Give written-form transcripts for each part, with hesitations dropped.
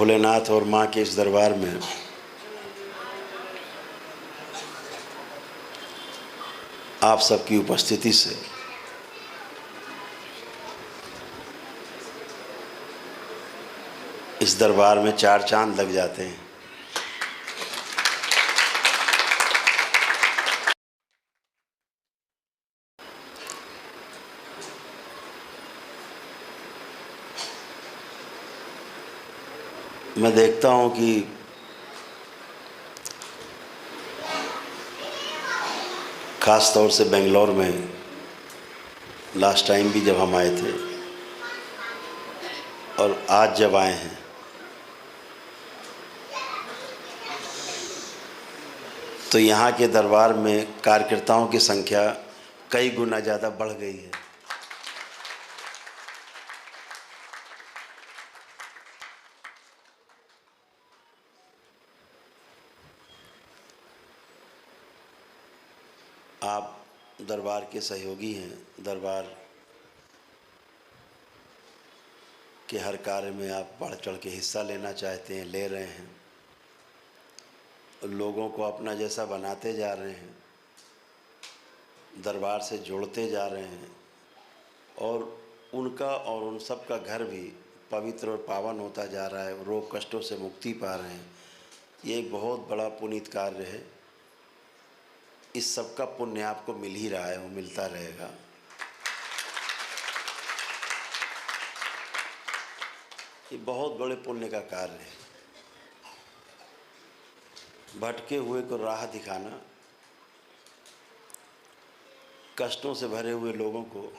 भोलेनाथ और माँ के इस दरबार में आप सबकी उपस्थिति से इस दरबार में चार चांद लग जाते हैं। मैं देखता हूँ कि ख़ास तौर से बेंगलोर में लास्ट टाइम भी जब हम आए थे और आज जब आए हैं तो यहाँ के दरबार में कार्यकर्ताओं की संख्या कई गुना ज़्यादा बढ़ गई है। आप दरबार के सहयोगी हैं, दरबार के हर कार्य में आप बढ़ चढ़ के हिस्सा लेना चाहते हैं, ले रहे हैं, लोगों को अपना जैसा बनाते जा रहे हैं, दरबार से जोड़ते जा रहे हैं और उनका और उन सब का घर भी पवित्र और पावन होता जा रहा है, रोग कष्टों से मुक्ति पा रहे हैं। ये एक बहुत बड़ा पुनीत कार्य है। इस सब का पुण्य आपको मिल ही रहा है, वो मिलता रहेगा। ये बहुत बड़े पुण्य का कार्य है। भटके हुए को राह दिखाना, कष्टों से भरे हुए लोगों को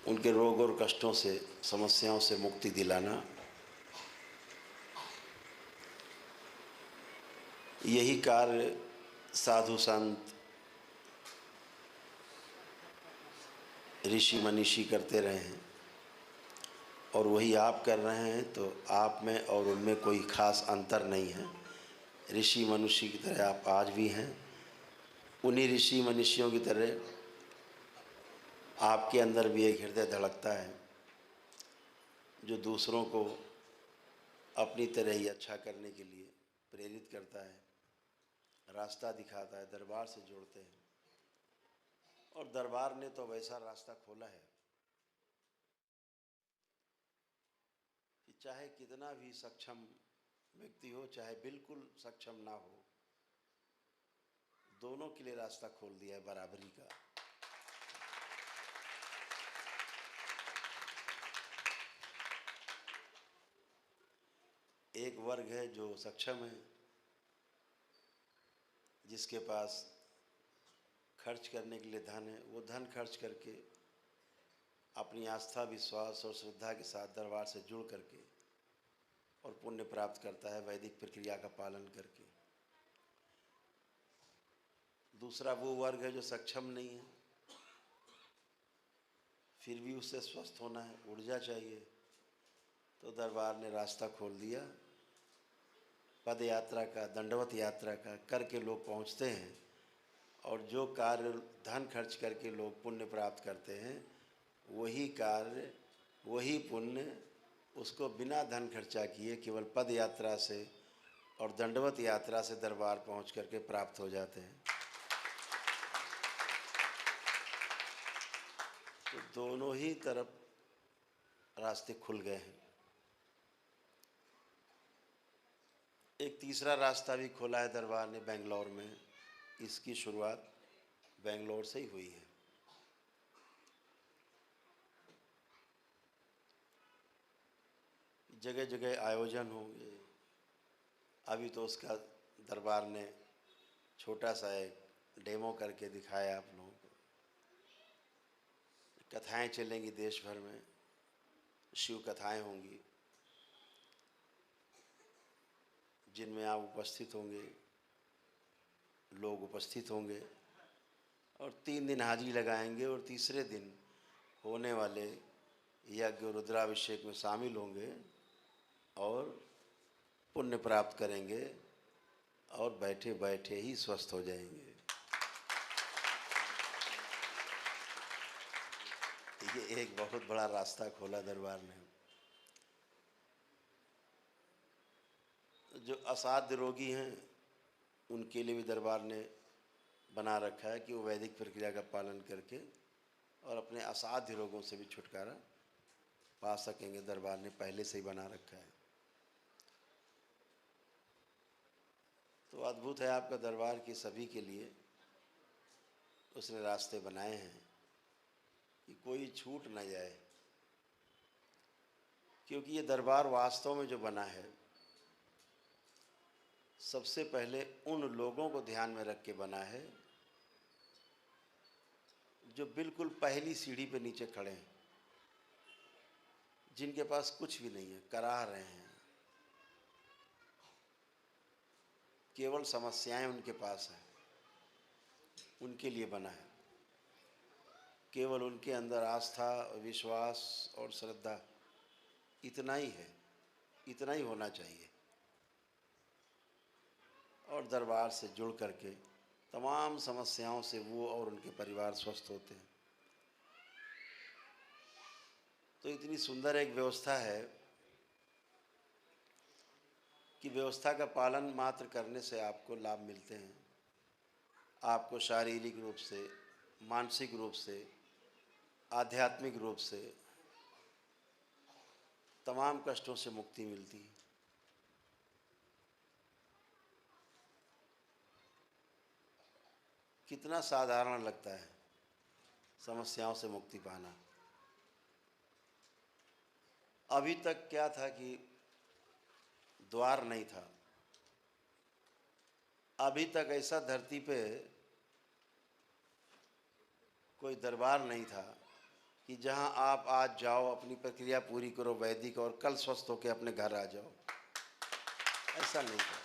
उनके रोग और कष्टों से, समस्याओं से मुक्ति दिलाना, यही कार्य साधु संत, ऋषि मनीषी करते रहे हैं और वही आप कर रहे हैं। तो आप में और उनमें कोई खास अंतर नहीं है। ऋषि मनुष्य की तरह आप आज भी हैं। उन्हीं ऋषि मनुष्यों की तरह आपके अंदर भी एक हृदय धड़कता है जो दूसरों को अपनी तरह ही अच्छा करने के लिए प्रेरित करता है, रास्ता दिखाता है, दरबार से जोड़ते हैं। और दरबार ने तो वैसा रास्ता खोला है कि चाहे कितना भी सक्षम व्यक्ति हो, चाहे बिल्कुल सक्षम ना हो, दोनों के लिए रास्ता खोल दिया है बराबरी का। एक वर्ग है जो सक्षम है, जिसके पास खर्च करने के लिए धन है, वो धन खर्च करके अपनी आस्था, विश्वास और श्रद्धा के साथ दरबार से जुड़ करके और पुण्य प्राप्त करता है वैदिक प्रक्रिया का पालन करके। दूसरा वो वर्ग है जो सक्षम नहीं है, फिर भी उससे स्वस्थ होना है, ऊर्जा चाहिए, तो दरबार ने रास्ता खोल दिया। पद यात्रा का, दंडवत यात्रा का करके लोग पहुंचते हैं और जो कार्य धन खर्च करके लोग पुण्य प्राप्त करते हैं, वही कार्य, वही पुण्य उसको बिना धन खर्चा किए केवल पद यात्रा से और दंडवत यात्रा से दरबार पहुंच करके प्राप्त हो जाते हैं। तो दोनों ही तरफ रास्ते खुल गए हैं। एक तीसरा रास्ता भी खोला है दरबार ने बेंगलोर में। इसकी शुरुआत बेंगलोर से ही हुई है। जगह जगह आयोजन होंगे। अभी तो उसका दरबार ने छोटा सा एक डेमो करके दिखाया आप लोगों को। कथाएं चलेंगी देश भर में, शिव कथाएं होंगी जिनमें आप उपस्थित होंगे, लोग उपस्थित होंगे और 3 दिन हाजिरी लगाएंगे और तीसरे दिन होने वाले यज्ञ रुद्राभिषेक में शामिल होंगे और पुण्य प्राप्त करेंगे और बैठे बैठे ही स्वस्थ हो जाएंगे। ये एक बहुत बड़ा रास्ता खोला दरबार ने। जो असाध्य रोगी हैं उनके लिए भी दरबार ने बना रखा है कि वो वैदिक प्रक्रिया का पालन करके और अपने असाध्य रोगों से भी छुटकारा पा सकेंगे। दरबार ने पहले से ही बना रखा है। तो अद्भुत है आपका दरबार कि सभी के लिए उसने रास्ते बनाए हैं कि कोई छूट न जाए, क्योंकि ये दरबार वास्तव में जो बना है सबसे पहले उन लोगों को ध्यान में रख के बना है जो बिल्कुल पहली सीढ़ी पे नीचे खड़े हैं, जिनके पास कुछ भी नहीं है, कराह रहे हैं, केवल समस्याएं उनके पास हैं, उनके लिए बना है। केवल उनके अंदर आस्था, विश्वास और श्रद्धा, इतना ही है, इतना ही होना चाहिए। और दरबार से जुड़ करके तमाम समस्याओं से वो और उनके परिवार स्वस्थ होते हैं। तो इतनी सुंदर एक व्यवस्था है कि व्यवस्था का पालन मात्र करने से आपको लाभ मिलते हैं। आपको शारीरिक रूप से, मानसिक रूप से, आध्यात्मिक रूप से तमाम कष्टों से मुक्ति मिलती है। कितना साधारण लगता है समस्याओं से मुक्ति पाना। अभी तक क्या था कि द्वार नहीं था, अभी तक ऐसा धरती पे कोई दरबार नहीं था कि जहां आप आज जाओ, अपनी प्रक्रिया पूरी करो वैदिक, और कल स्वस्थ होकर अपने घर आ जाओ। ऐसा नहीं था।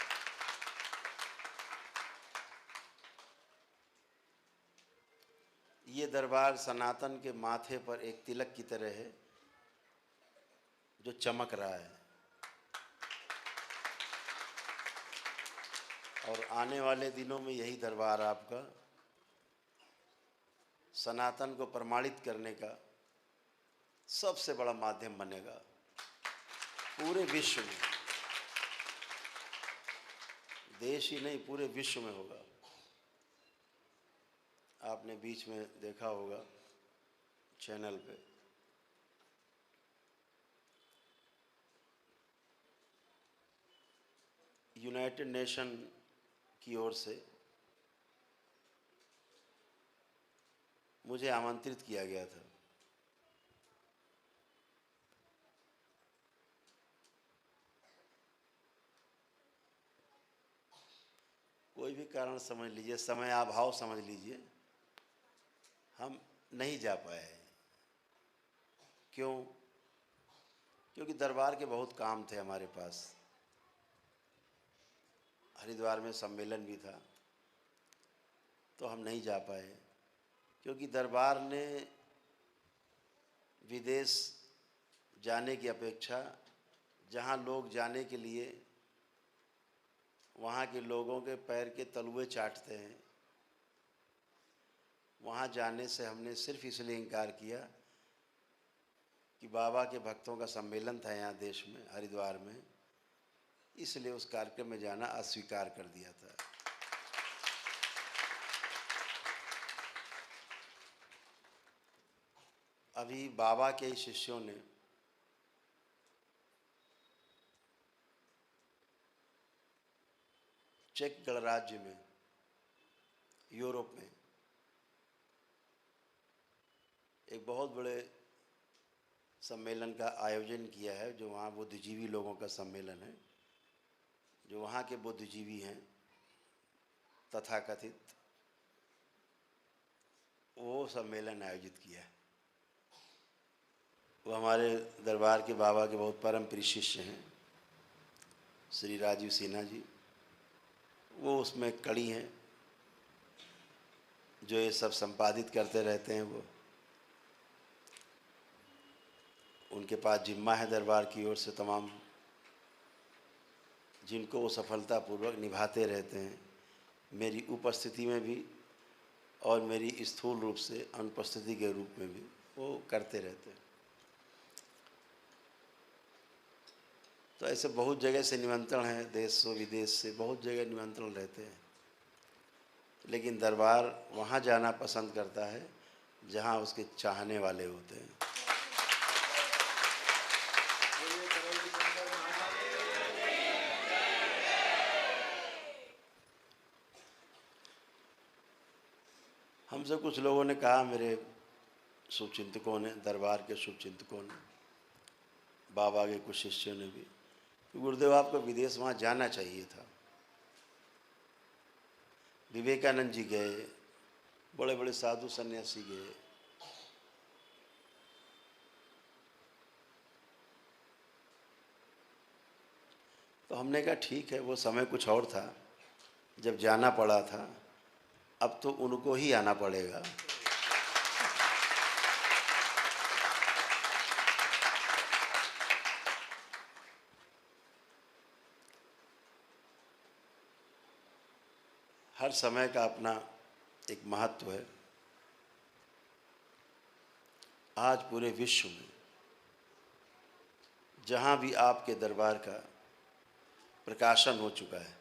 ये दरबार सनातन के माथे पर एक तिलक की तरह है जो चमक रहा है, और आने वाले दिनों में यही दरबार आपका सनातन को प्रमाणित करने का सबसे बड़ा माध्यम बनेगा पूरे विश्व में। देश ही नहीं, पूरे विश्व में होगा। आपने बीच में देखा होगा चैनल पे यूनाइटेड नेशन की ओर से मुझे आमंत्रित किया गया था। कोई भी कारण समझ लीजिए, समय अभाव समझ लीजिए, हम नहीं जा पाए। क्यों? क्योंकि दरबार के बहुत काम थे हमारे पास। हरिद्वार में सम्मेलन भी था, तो हम नहीं जा पाए, क्योंकि दरबार ने विदेश जाने की अपेक्षा जहाँ लोग जाने के लिए वहाँ के लोगों के पैर के तलुए चाटते हैं, वहाँ जाने से हमने सिर्फ इसलिए इनकार किया कि बाबा के भक्तों का सम्मेलन था यहाँ देश में, हरिद्वार में, इसलिए उस कार्यक्रम में जाना अस्वीकार कर दिया था। अभी बाबा के शिष्यों ने चेक गणराज्य में, यूरोप में एक बहुत बड़े सम्मेलन का आयोजन किया है, जो वहाँ बुद्धिजीवी लोगों का सम्मेलन है, जो वहाँ के बुद्धिजीवी हैं तथाकथित, वो सम्मेलन आयोजित किया है। वो हमारे दरबार के बाबा के बहुत परम प्रिय शिष्य हैं, श्री राजीव सिन्हा जी। वो उसमें कड़ी हैं, जो ये सब संपादित करते रहते हैं। वो उनके पास जिम्मा है दरबार की ओर से तमाम, जिनको वो सफलतापूर्वक निभाते रहते हैं, मेरी उपस्थिति में भी और मेरी स्थूल रूप से अनुपस्थिति के रूप में भी वो करते रहते हैं। तो ऐसे बहुत जगह से निमंत्रण है, देश से विदेश से बहुत जगह निमंत्रण रहते हैं, लेकिन दरबार वहाँ जाना पसंद करता है जहाँ उसके चाहने वाले होते हैं। हमसे कुछ लोगों ने कहा, मेरे शुभचिंतकों ने, दरबार के शुभचिंतकों ने, बाबा के कुछ शिष्यों ने भी, कि गुरुदेव आपको विदेश वहाँ जाना चाहिए था। विवेकानंद जी गए, बड़े बड़े साधु सन्यासी गए, तो हमने कहा ठीक है, वो समय कुछ और था जब जाना पड़ा था, अब तो उनको ही आना पड़ेगा। हर समय का अपना एक महत्व है। आज पूरे विश्व में जहाँ भी आपके दरबार का प्रकाशन हो चुका है,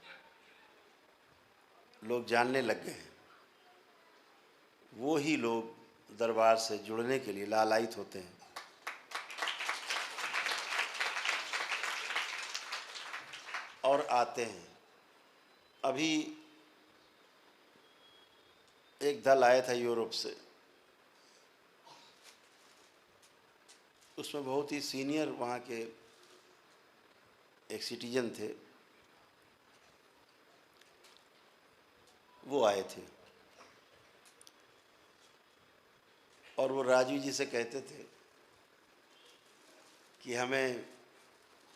लोग जानने लग गए हैं। वो ही लोग दरबार से जुड़ने के लिए लालायित होते हैं। और आते हैं। अभी एक दल आया था यूरोप से, उसमें बहुत ही सीनियर वहाँ के एक सिटीजन थे, वो आए थे और वो राजू जी से कहते थे कि हमें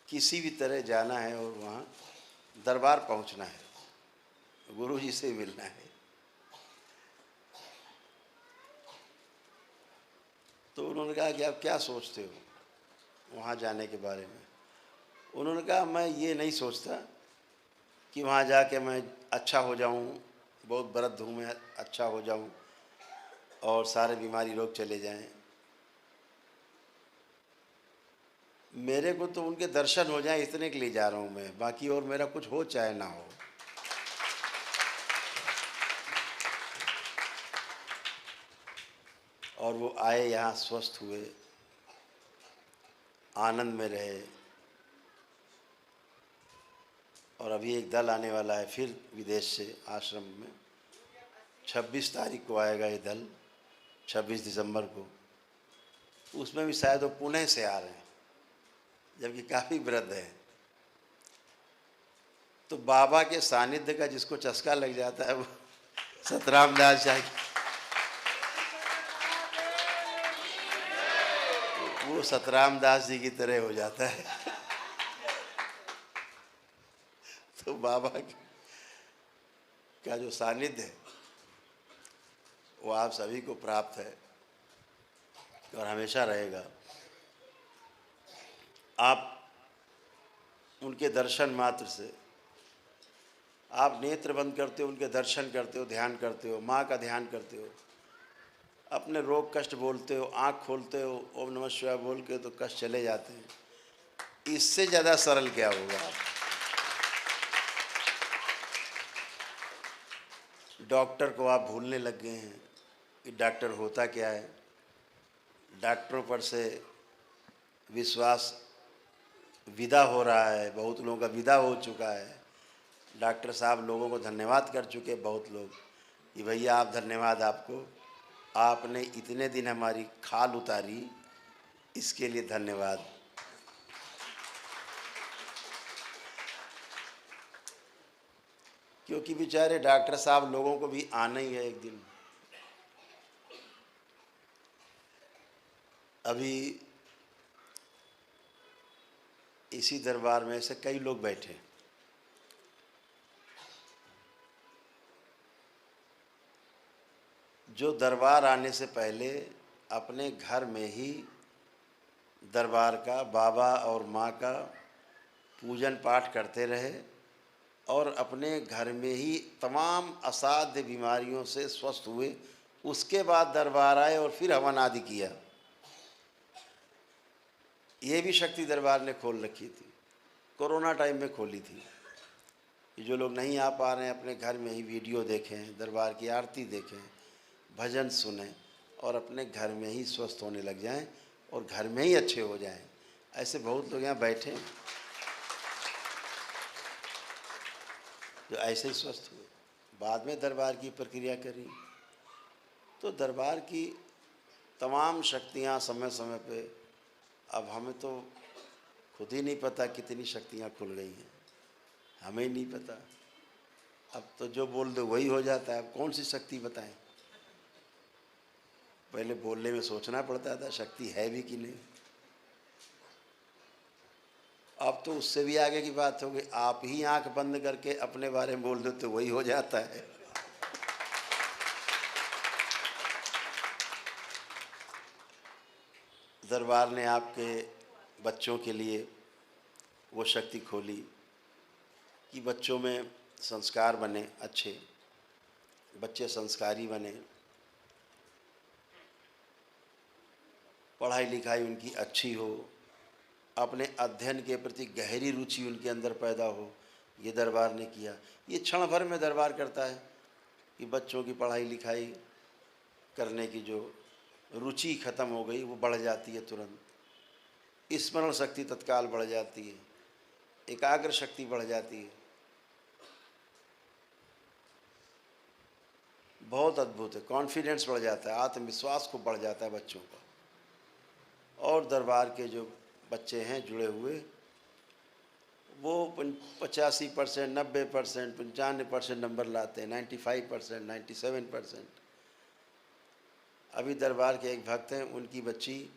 किसी भी तरह जाना है और वहाँ दरबार पहुँचना है, गुरु जी से मिलना है। तो उन्होंने कहा कि आप क्या सोचते हो वहाँ जाने के बारे में? उन्होंने कहा मैं ये नहीं सोचता कि वहाँ जाके मैं अच्छा हो जाऊँ, बहुत वृद्ध हूँ मैं, अच्छा हो जाऊँ और सारे बीमारी रोग चले जाएं। मेरे को तो उनके दर्शन हो जाएं इतने के लिए जा रहा हूँ मैं, बाकी और मेरा कुछ हो चाहे ना हो। और वो आए, यहाँ स्वस्थ हुए, आनंद में रहे। और अभी एक दल आने वाला है फिर विदेश से आश्रम में, 26 तारीख को आएगा ये दल, 26 दिसंबर को। उसमें भी शायद वो पुणे से आ रहे हैं, जबकि काफ़ी वृद्ध है। तो बाबा के सानिध्य का जिसको चस्का लग जाता है वो सतराम दास जी, वो सतराम दास जी की तरह हो जाता है। तो बाबा का जो सानिध्य है वो आप सभी को प्राप्त है और हमेशा रहेगा। आप उनके दर्शन मात्र से, आप नेत्र बंद करते हो, उनके दर्शन करते हो, ध्यान करते हो, माँ का ध्यान करते हो, अपने रोग कष्ट बोलते हो, आँख खोलते हो, ओम नमः शिवाय बोल के, तो कष्ट चले जाते हैं। इससे ज़्यादा सरल क्या होगा? डॉक्टर को आप भूलने लग गए हैं कि डॉक्टर होता क्या है। डॉक्टरों पर से विश्वास विदा हो रहा है, बहुत लोगों का विदा हो चुका है। डॉक्टर साहब लोगों को धन्यवाद कर चुके, बहुत लोग, कि भैया आप धन्यवाद आपको, आपने इतने दिन हमारी खाल उतारी, इसके लिए धन्यवाद। क्योंकि बेचारे डॉक्टर साहब लोगों को भी आना ही है एक दिन। अभी इसी दरबार में से कई लोग बैठे, जो दरबार आने से पहले अपने घर में ही दरबार का, बाबा और माँ का पूजन पाठ करते रहे और अपने घर में ही तमाम असाध्य बीमारियों से स्वस्थ हुए। उसके बाद दरबार आए और फिर हवन आदि किया। ये भी शक्ति दरबार ने खोल रखी थी। कोरोना टाइम में खोली थी कि जो लोग नहीं आ पा रहे हैं अपने घर में ही वीडियो देखें, दरबार की आरती देखें, भजन सुनें और अपने घर में ही स्वस्थ होने लग जाएं और घर में ही अच्छे हो जाएं। ऐसे बहुत लोग यहाँ बैठे हैं जो ऐसे ही स्वस्थ हुए, बाद में दरबार की प्रक्रिया करी। तो दरबार की तमाम शक्तियाँ समय समय पे, अब हमें तो खुद ही नहीं पता कितनी शक्तियाँ खुल गई हैं, हमें ही नहीं पता। अब तो जो बोल दो वही हो जाता है, अब कौन सी शक्ति बताएं। पहले बोलने में सोचना पड़ता था शक्ति है भी कि नहीं। अब तो उससे भी आगे की बात हो गई, आप ही आंख बंद करके अपने बारे में बोल दो तो वही हो जाता है। दरबार ने आपके बच्चों के लिए वो शक्ति खोली कि बच्चों में संस्कार बने अच्छे, बच्चे संस्कारी बने, पढ़ाई लिखाई उनकी अच्छी हो, अपने अध्ययन के प्रति गहरी रुचि उनके अंदर पैदा हो। ये दरबार ने किया। ये क्षण भर में दरबार करता है कि बच्चों की पढ़ाई लिखाई करने की जो रुचि ख़त्म हो गई वो बढ़ जाती है तुरंत, स्मरण शक्ति तत्काल बढ़ जाती है, एकाग्र शक्ति बढ़ जाती है। बहुत अद्भुत है, कॉन्फिडेंस बढ़ जाता है, आत्मविश्वास खूब बढ़ जाता है बच्चों का। और दरबार के जो बच्चे हैं जुड़े हुए वो 85%, 90%, 95% नंबर लाते हैं, 95%, 97%। अभी दरबार के एक भक्त हैं, उनकी बच्ची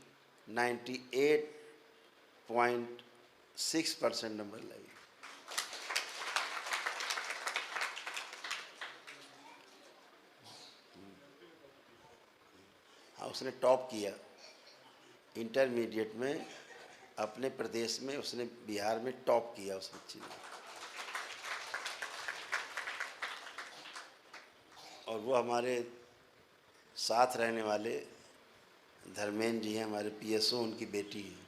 98.6% नंबर लाई। हाँ, उसने टॉप किया इंटरमीडिएट में, अपने प्रदेश में उसने बिहार में टॉप किया उस बच्ची ने। और वो हमारे साथ रहने वाले धर्मेंद्र जी हैं, हमारे पीएसओ, उनकी बेटी है।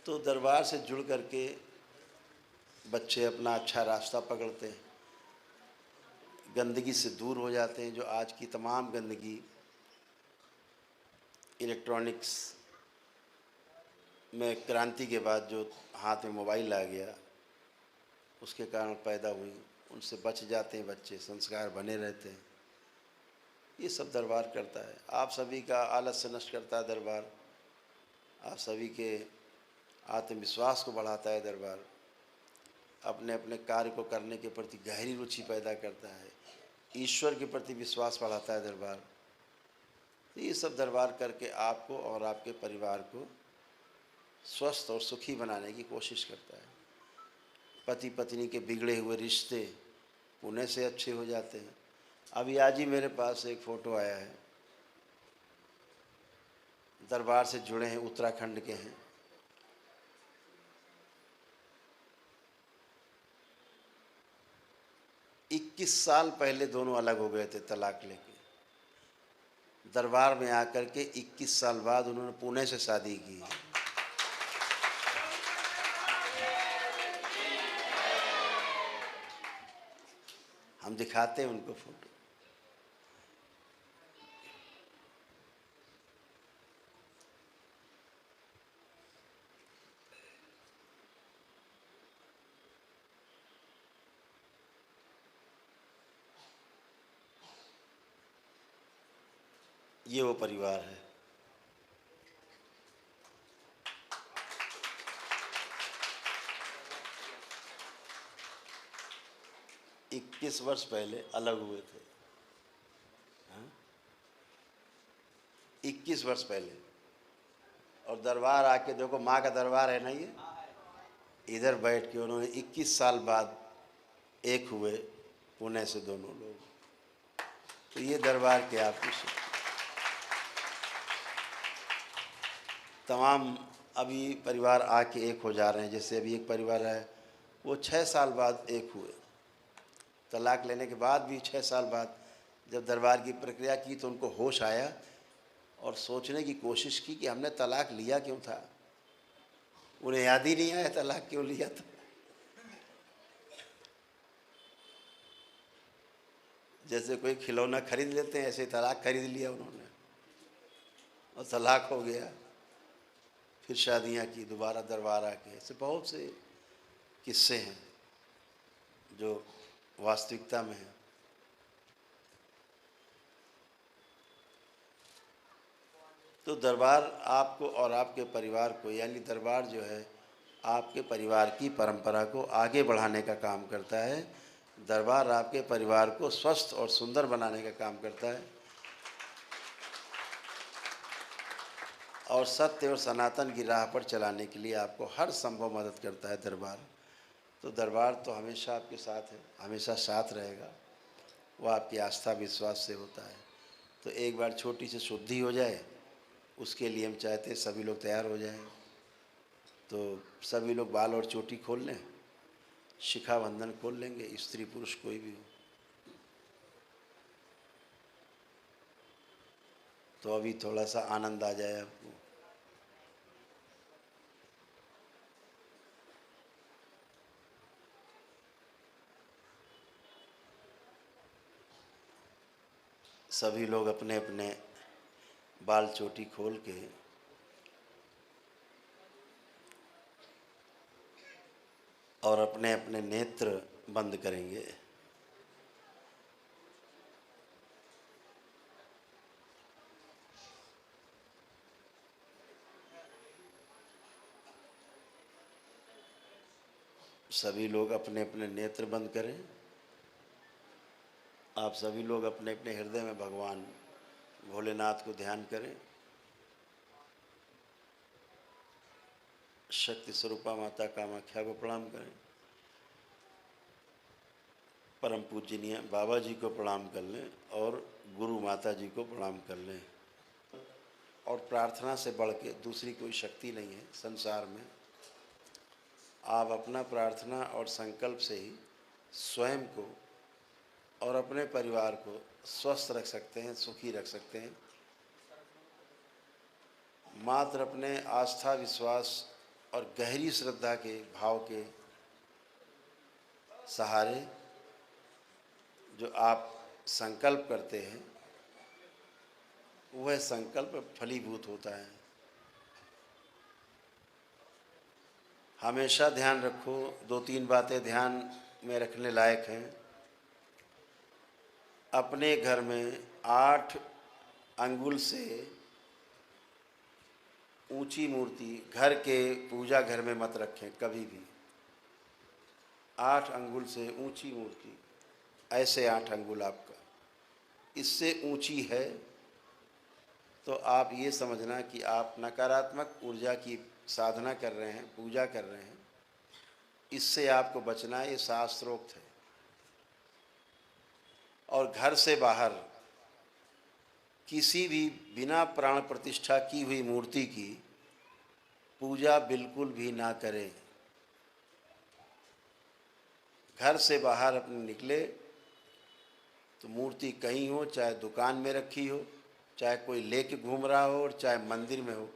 तो दरबार से जुड़ करके बच्चे अपना अच्छा रास्ता पकड़ते हैं, गंदगी से दूर हो जाते हैं। जो आज की तमाम गंदगी इलेक्ट्रॉनिक्स में क्रांति के बाद जो हाथ में मोबाइल आ गया उसके कारण पैदा हुई, उनसे बच जाते हैं बच्चे, संस्कार बने रहते हैं। ये सब दरबार करता है। आप सभी का आलस्य नष्ट करता है दरबार, आप सभी के आत्मविश्वास को बढ़ाता है दरबार, अपने अपने कार्य को करने के प्रति गहरी रुचि पैदा करता है, ईश्वर के प्रति विश्वास बढ़ाता है दरबार। तो ये सब दरबार करके आपको और आपके परिवार को स्वस्थ और सुखी बनाने की कोशिश करता है। पति पत्नी के बिगड़े हुए रिश्ते पुणे से अच्छे हो जाते हैं। अभी आज ही मेरे पास एक फ़ोटो आया है, दरबार से जुड़े हैं, उत्तराखंड के हैं। इक्कीस साल पहले दोनों अलग हो गए थे तलाक लेके, दरबार में आकर के 21 साल बाद उन्होंने पुणे से शादी की। हम दिखाते हैं उनको फोटो। ये वो परिवार है। इक्कीस वर्ष पहले अलग हुए थे। 21 वर्ष पहले। और दरबार आके देखो, माँ का दरबार है ना, ये इधर बैठ के उन्होंने 21 साल बाद एक हुए, पुणे से दोनों लोग। तो ये दरबार के आपकी तमाम अभी परिवार आके एक हो जा रहे हैं। जैसे अभी एक परिवार है, वो 6 साल बाद एक हुए, तलाक लेने के बाद भी 6 साल बाद जब दरबार की प्रक्रिया की तो उनको होश आया और सोचने की कोशिश की कि हमने तलाक लिया क्यों था। उन्हें याद ही नहीं आया तलाक क्यों लिया था। जैसे कोई खिलौना खरीद लेते हैं, ऐसे तलाक खरीद लिया उन्होंने और तलाक हो गया। फिर शादियां की, दोबारा दरबार आके। ऐसे बहुत से किस्से हैं जो वास्तविकता में हैं। तो दरबार आपको और आपके परिवार को, यानी दरबार जो है आपके परिवार की परंपरा को आगे बढ़ाने का काम करता है। दरबार आपके परिवार को स्वस्थ और सुंदर बनाने का काम करता है और सत्य और सनातन की राह पर चलाने के लिए आपको हर संभव मदद करता है दरबार। तो दरबार तो हमेशा आपके साथ है, हमेशा साथ रहेगा। वह आपकी आस्था विश्वास से होता है। तो एक बार छोटी सी शुद्धि हो जाए, उसके लिए हम चाहते हैं सभी लोग तैयार हो जाएं। तो सभी लोग बाल और चोटी खोल लें, शिखा बंधन खोल लेंगे, स्त्री पुरुष कोई भी हो। तो अभी थोड़ा सा आनंद आ जाए आपको। सभी लोग अपने अपने बाल चोटी खोल के और अपने अपने नेत्र बंद करेंगे। सभी लोग अपने अपने नेत्र बंद करें। आप सभी लोग अपने अपने हृदय में भगवान भोलेनाथ को ध्यान करें। शक्ति स्वरूपा माता कामाख्या को प्रणाम करें। परम पूजनीय बाबा जी को प्रणाम कर लें और गुरु माता जी को प्रणाम कर लें। और प्रार्थना से बढ़ के दूसरी कोई शक्ति नहीं है संसार में। आप अपना प्रार्थना और संकल्प से ही स्वयं को और अपने परिवार को स्वस्थ रख सकते हैं, सुखी रख सकते हैं। मात्र अपने आस्था विश्वास और गहरी श्रद्धा के भाव के सहारे जो आप संकल्प करते हैं, वह संकल्प फलीभूत होता है। हमेशा ध्यान रखो, दो तीन बातें ध्यान में रखने लायक हैं। अपने घर में 8 अंगुल से ऊंची मूर्ति घर के पूजा घर में मत रखें कभी भी। 8 अंगुल से ऊंची मूर्ति, ऐसे 8 अंगुल आपका, इससे ऊंची है तो आप ये समझना कि आप नकारात्मक ऊर्जा की साधना कर रहे हैं, पूजा कर रहे हैं। इससे आपको बचना है, ये शास्त्रोक्त है। और घर से बाहर किसी भी बिना प्राण प्रतिष्ठा की हुई मूर्ति की पूजा बिल्कुल भी ना करें। घर से बाहर अपने निकले तो मूर्ति कहीं हो, चाहे दुकान में रखी हो, चाहे कोई लेके घूम रहा हो और चाहे मंदिर में हो,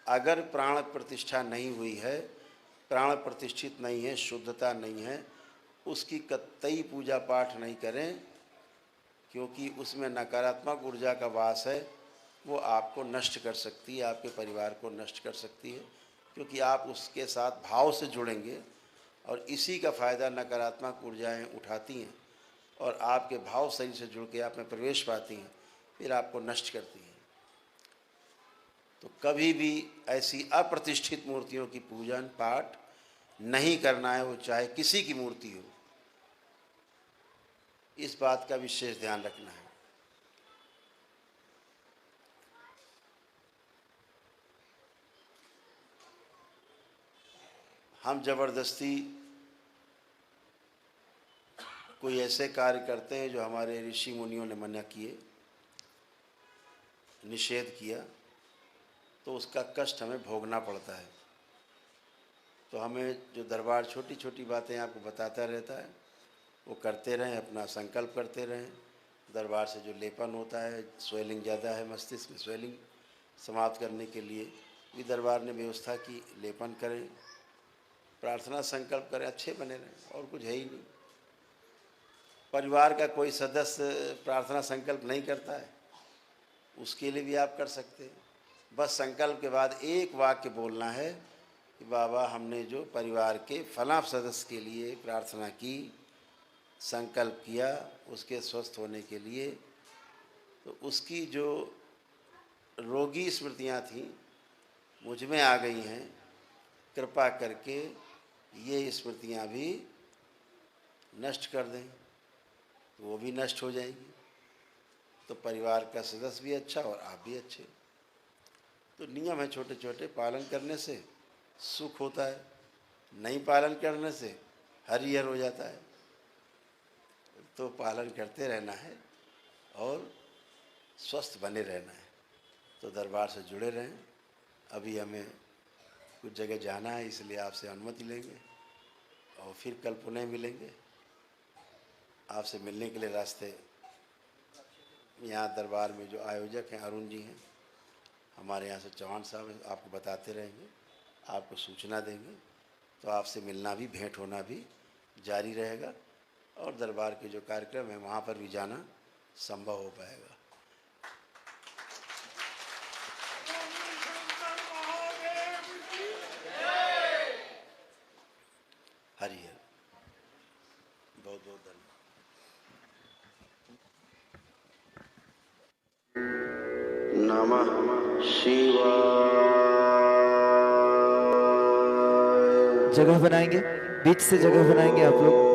अगर प्राण प्रतिष्ठा नहीं हुई है, प्राण प्रतिष्ठित नहीं है, शुद्धता नहीं है, उसकी कतई पूजा पाठ नहीं करें, क्योंकि उसमें नकारात्मक ऊर्जा का वास है। वो आपको नष्ट कर सकती है, आपके परिवार को नष्ट कर सकती है, क्योंकि आप उसके साथ भाव से जुड़ेंगे और इसी का फ़ायदा नकारात्मक ऊर्जाएं उठाती हैं और आपके भाव शरीर से जुड़ के आप में प्रवेश पाती हैं, फिर आपको नष्ट करती हैं। तो कभी भी ऐसी अप्रतिष्ठित मूर्तियों की पूजन पाठ नहीं करना है, वो चाहे किसी की मूर्ति हो। इस बात का विशेष ध्यान रखना है। हम जबरदस्ती कोई ऐसे कार्य करते हैं जो हमारे ऋषि मुनियों ने मना किए, निषेध किया, तो उसका कष्ट हमें भोगना पड़ता है। तो हमें जो दरबार छोटी छोटी बातें आपको बताता रहता है, वो करते रहें, अपना संकल्प करते रहें। दरबार से जो लेपन होता है, स्वेलिंग ज़्यादा है मस्तिष्क में, स्वेलिंग समाप्त करने के लिए भी दरबार ने व्यवस्था की। लेपन करें, प्रार्थना संकल्प करें, अच्छे बने रहें, और कुछ है ही नहीं। परिवार का कोई सदस्य प्रार्थना संकल्प नहीं करता है, उसके लिए भी आप कर सकते हैं। बस संकल्प के बाद एक वाक्य बोलना है कि बाबा हमने जो परिवार के फलां सदस्य के लिए प्रार्थना की, संकल्प किया उसके स्वस्थ होने के लिए, तो उसकी जो रोगी स्मृतियाँ थीं मुझ में आ गई हैं, कृपा करके ये स्मृतियाँ भी नष्ट कर दें, तो वो भी नष्ट हो जाएंगी। तो परिवार का सदस्य भी अच्छा और आप भी अच्छे। तो नियम है छोटे छोटे, पालन करने से सुख होता है, नहीं पालन करने से हरिहर हो जाता है। तो पालन करते रहना है और स्वस्थ बने रहना है। तो दरबार से जुड़े रहें। अभी हमें कुछ जगह जाना है, इसलिए आपसे अनुमति लेंगे और फिर कल पुनः मिलेंगे। आपसे मिलने के लिए रास्ते यहाँ दरबार में जो आयोजक हैं अरुण जी हैं, हमारे यहाँ से चौहान साहब आपको बताते रहेंगे, आपको सूचना देंगे। तो आपसे मिलना भी, भेंट होना भी जारी रहेगा और दरबार के जो कार्यक्रम है वहाँ पर भी जाना संभव हो पाएगा। हरिहर, बहुत बहुत धन्यवाद। नमः शिवाय। जगह बनाएंगे, बीच से जगह बनाएंगे आप लोग।